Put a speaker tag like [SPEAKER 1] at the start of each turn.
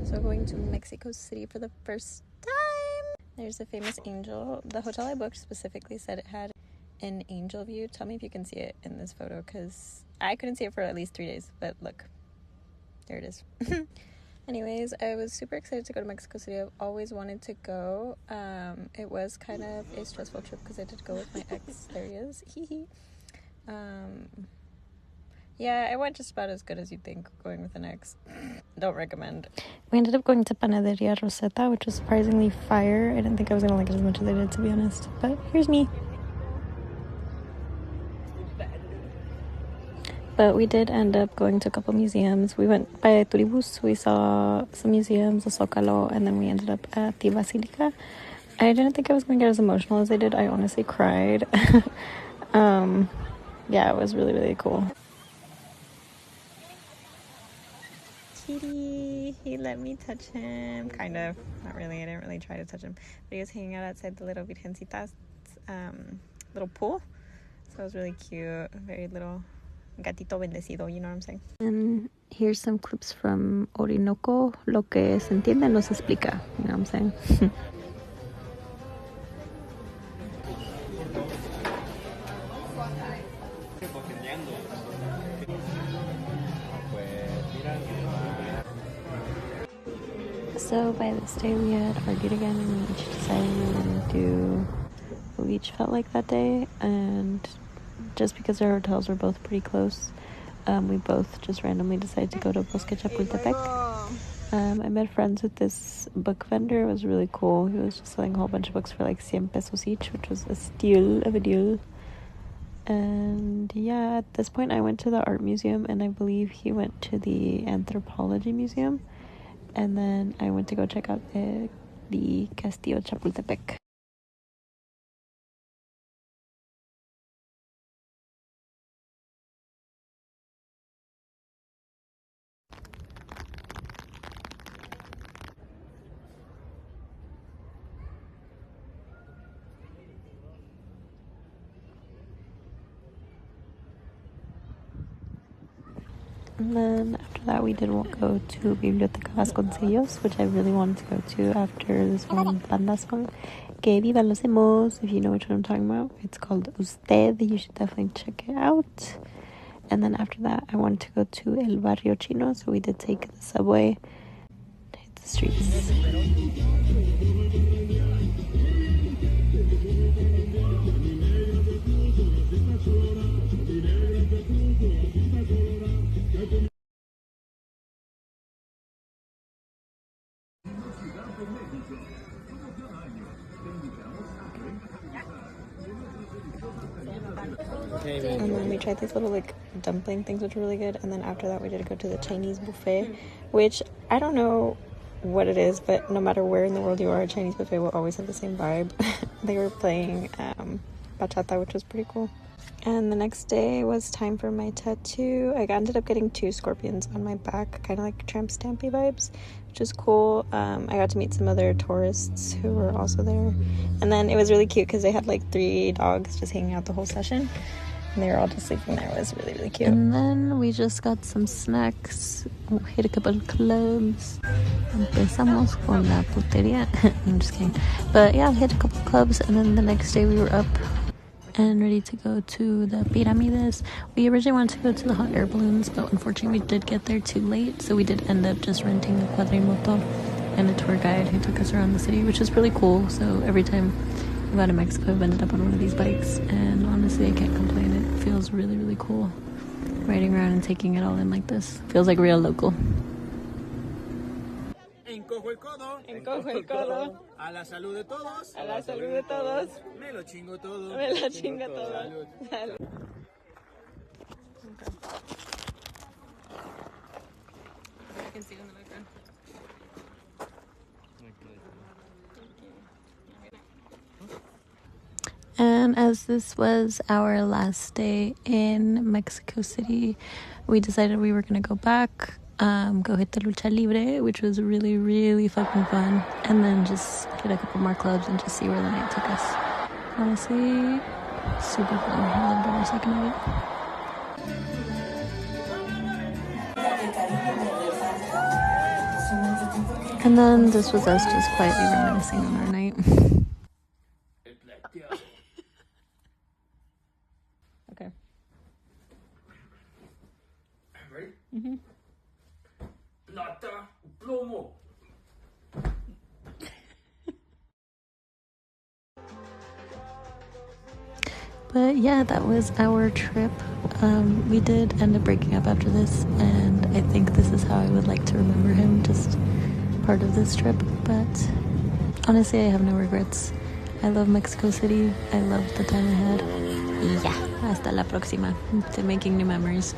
[SPEAKER 1] So going to Mexico City for the first time. There's a famous angel. The hotel I booked specifically said it had an angel view. Tell me if you can see it in this photo, because I couldn't see it for at least 3 days, but look, there it is. Anyways, I was super excited to go to Mexico City. I've always wanted to go. It was kind of a stressful trip because I did go with my ex. There he is. Yeah, it went just about as good as you'd think going with an ex. Don't recommend. We ended up going to Panaderia Rosetta, which was surprisingly fire. I didn't think I was going to like it as much as I did, to be honest. But here's me. But we did end up going to a couple museums. We went by Turibus. We saw some museums, the Zócalo, and then we ended up at the Basilica. I didn't think I was going to get as emotional as I did. I honestly cried. Yeah, it was really, really cool. Kitty, he let me touch him. Kind of. Not really. I didn't really try to touch him. But he was hanging out outside the little Virgencita's little pool. So it was really cute. Very little gatito bendecido, you know what I'm saying? And here's some clips from Orinoco. Lo que se entiende no se explica. You know what I'm saying? So by this day we had argued again, and we each decided we were going to do what we each felt like that day. And just because our hotels were both pretty close, we both just randomly decided to go to Bosque Chapultepec. I met friends with this book vendor. It was really cool. He was just selling a whole bunch of books for like 100 pesos each, which was a steal of a deal. And yeah, at this point I went to the art museum, and I believe he went to the anthropology museum. And then I went to go check out the Castillo Chapultepec. And then after that, we did go to Biblioteca Vasconcellos, which I really wanted to go to after this one banda song, Que Viva los Emos. If you know which one I'm talking about, it's called Usted. You should definitely check it out. And then after that, I wanted to go to El Barrio Chino, so we did take the subway to hit the streets. And then we tried these little like dumpling things, which were really good. And then after that, we did go to the Chinese buffet, which I don't know what it is, but no matter where in the world you are, a Chinese buffet will always have the same vibe. They were playing bachata, which was pretty cool. And the next day was time for my tattoo. I ended up getting 2 scorpions on my back, kind of like tramp stampy vibes, which is cool. I got to meet some other tourists who were also there. And then it was really cute because they had like 3 dogs just hanging out the whole session. And they were all just sleeping there. It was really, really cute. And then we just got some snacks, hit a couple of clubs. Empezamos con la putería. I'm just kidding. But yeah, hit a couple of clubs, and then the next day we were up and ready to go to the pyramids. We originally wanted to go to the hot air balloons, but unfortunately we did get there too late, so we did end up just renting a quadrimoto and a tour guide who took us around the city, which is really cool. So every time we've gone to Mexico, I've ended up on one of these bikes, and honestly I can't complain. It feels really, really cool riding around and taking it all in like this. Feels like real local.
[SPEAKER 2] Encojo el codo.
[SPEAKER 1] Encojo el codo.
[SPEAKER 2] A la salud de todos.
[SPEAKER 1] A la salud de todos.
[SPEAKER 2] Me lo chingo todo.
[SPEAKER 1] Me la chinga todo.
[SPEAKER 2] Salud.
[SPEAKER 1] Salud. Okay. I can see it in the background. And as this was our last day in Mexico City, we decided we were going to go back, go hit the lucha libre, which was really, really fucking fun, and then just hit a couple more clubs and just see where the night took us. Honestly, super fun. I loved every second of it. And then this was us just quietly reminiscing on our night. Okay.
[SPEAKER 2] Ready?
[SPEAKER 1] Mm-hmm.
[SPEAKER 2] Plata, plomo.
[SPEAKER 1] But yeah, that was our trip. We did end up breaking up after this, and I think this is how I would like to remember him, just part of this trip. But honestly, I have no regrets. I love Mexico City. I loved the time I had. Y ya, hasta la próxima. To making new memories.